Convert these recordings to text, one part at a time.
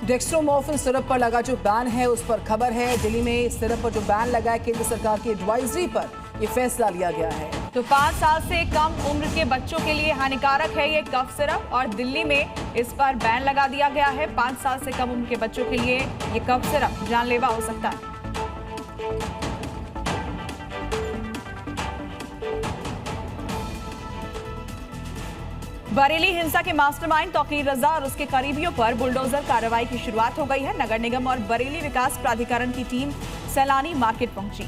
डेक्स्ट्रोमोर्फिन syrup पर लगा जो बैन है उस पर खबर है। दिल्ली में इस सिरप पर जो बैन लगा है, केंद्र सरकार की एडवाइजरी पर यह फैसला लिया गया है। तो 5 साल से कम उम्र के बच्चों के लिए हानिकारक है ये कफ सिरप और दिल्ली में इस पर बैन लगा दिया गया है। 5 साल से कम उम्र के बच्चों के लिए ये कफ सिरप जानलेवा हो सकता है। बरेली हिंसा के मास्टरमाइंड तौकीर रजा और उसके करीबियों पर बुलडोजर कार्रवाई की शुरुआत हो गई है। नगर निगम और बरेली विकास प्राधिकरण की टीम सैलानी मार्केट पहुंची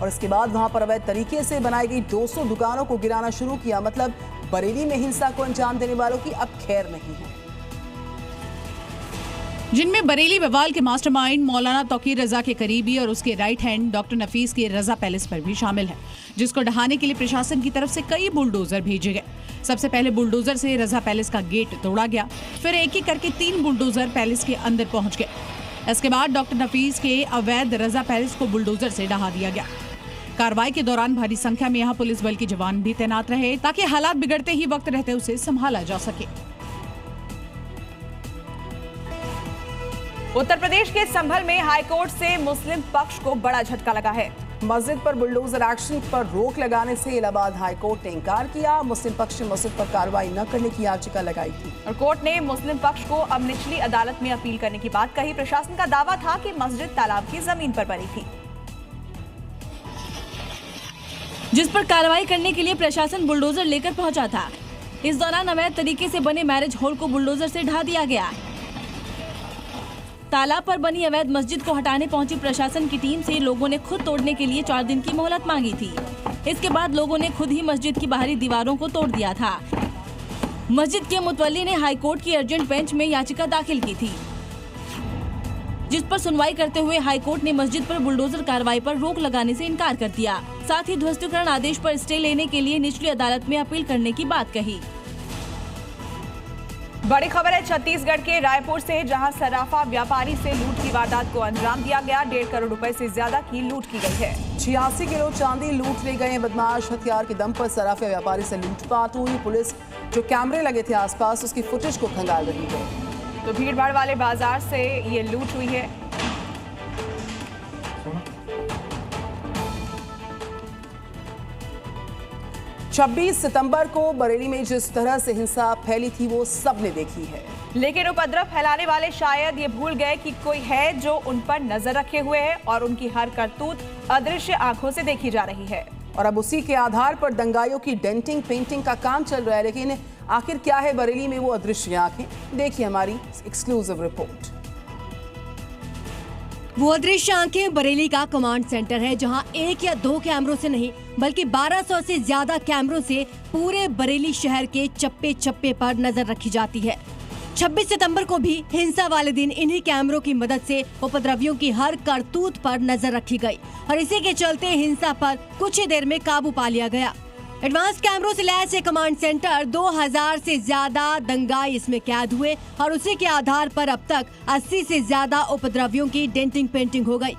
और इसके बाद वहां पर अवैध तरीके से बनाई गई 200 दुकानों को गिराना शुरू किया। मतलब बरेली में हिंसा को अंजाम देने वालों की अब खैर नहीं है, जिनमें बरेली बवाल के मास्टरमाइंड मौलाना तौकीर रजा के करीबी और उसके राइट हैंड डॉक्टर नफीस के रजा पैलेस पर भी शामिल है, जिसको ढहाने के लिए प्रशासन की तरफ से कई बुलडोजर भेजे गए। सबसे पहले बुलडोजर से रजा पैलेस का गेट तोड़ा गया, फिर एक एक करके 3 बुलडोजर पैलेस के अंदर पहुंच गए। इसके बाद डॉक्टर नफीस के अवैध रजा पैलेस को बुलडोजर से ढहा दिया गया। कार्रवाई के दौरान भारी संख्या में यहाँ पुलिस बल के जवान भी तैनात रहे, ताकि हालात बिगड़ते ही वक्त रहते उसे संभाला जा सके। उत्तर प्रदेश के संभल में हाईकोर्ट से मुस्लिम पक्ष को बड़ा झटका लगा है। मस्जिद पर बुलडोजर एक्शन पर रोक लगाने से इलाहाबाद हाईकोर्ट ने इनकार किया। मुस्लिम पक्ष ने मस्जिद पर कार्रवाई न करने की याचिका लगाई थी और कोर्ट ने मुस्लिम पक्ष को अब निचली अदालत में अपील करने की बात कही। प्रशासन का दावा था कि मस्जिद तालाब की जमीन पर बनी थी, जिस पर कार्रवाई करने के लिए प्रशासन बुलडोजर लेकर पहुंचा था। इस दौरान अवैध तरीके से बने मैरिज हॉल को बुलडोजर से ढा दिया गया। तालाब पर बनी अवैध मस्जिद को हटाने पहुंची प्रशासन की टीम से लोगों ने खुद तोड़ने के लिए 4 दिन की मोहलत मांगी थी। इसके बाद लोगों ने खुद ही मस्जिद की बाहरी दीवारों को तोड़ दिया था। मस्जिद के मुतवल्ली ने हाईकोर्ट की अर्जेंट बेंच में याचिका दाखिल की थी, जिस पर सुनवाई करते हुए हाईकोर्ट ने मस्जिद पर बुलडोजर कार्रवाई पर रोक लगाने से इनकार कर दिया। साथ ही ध्वस्तीकरण आदेश पर स्टे लेने के लिए निचली अदालत में अपील करने की बात कही। बड़ी खबर है छत्तीसगढ़ के रायपुर से, जहां सराफा व्यापारी से लूट की वारदात को अंजाम दिया गया। 1.5 करोड़ रुपए से ज्यादा की लूट की गई है। 86 किलो चांदी लूट ले गए बदमाश। हथियार के दम पर सराफा व्यापारी से लूटपाट हुई। पुलिस जो कैमरे लगे थे आसपास उसकी फुटेज को खंगाल रही है। तो भीड़ भाड़ वाले बाजार से ये लूट हुई है। छब्बीस सितंबर को बरेली में जिस तरह से हिंसा फैली थी वो सबने देखी है, लेकिन उपद्रव फैलाने वाले शायद ये भूल गए कि कोई है जो उन पर नजर रखे हुए है और उनकी हर करतूत अदृश्य आंखों से देखी जा रही है। और अब उसी के आधार पर दंगाइयों की डेंटिंग पेंटिंग का काम चल रहा है। लेकिन आखिर क्या है बरेली में वो अदृश्य आंखें? देखिए हमारी एक्सक्लूसिव रिपोर्ट। वो अदृश्य आंखें बरेली का कमांड सेंटर है, जहां 1 या 2 कैमरों से नहीं बल्कि 1200 से ज्यादा कैमरों से पूरे बरेली शहर के चप्पे चप्पे पर नजर रखी जाती है। 26 सितंबर को भी हिंसा वाले दिन इन्हीं कैमरों की मदद से उपद्रवियों की हर करतूत पर नजर रखी गई और इसी के चलते हिंसा पर कुछ ही देर में काबू पा लिया गया। एडवांस कैमरों से लैस ये कमांड सेंटर 2000 से ज्यादा दंगाई इसमें कैद हुए और उसी के आधार पर अब तक 80 से ज्यादा उपद्रवियों की डेंटिंग पेंटिंग हो गई।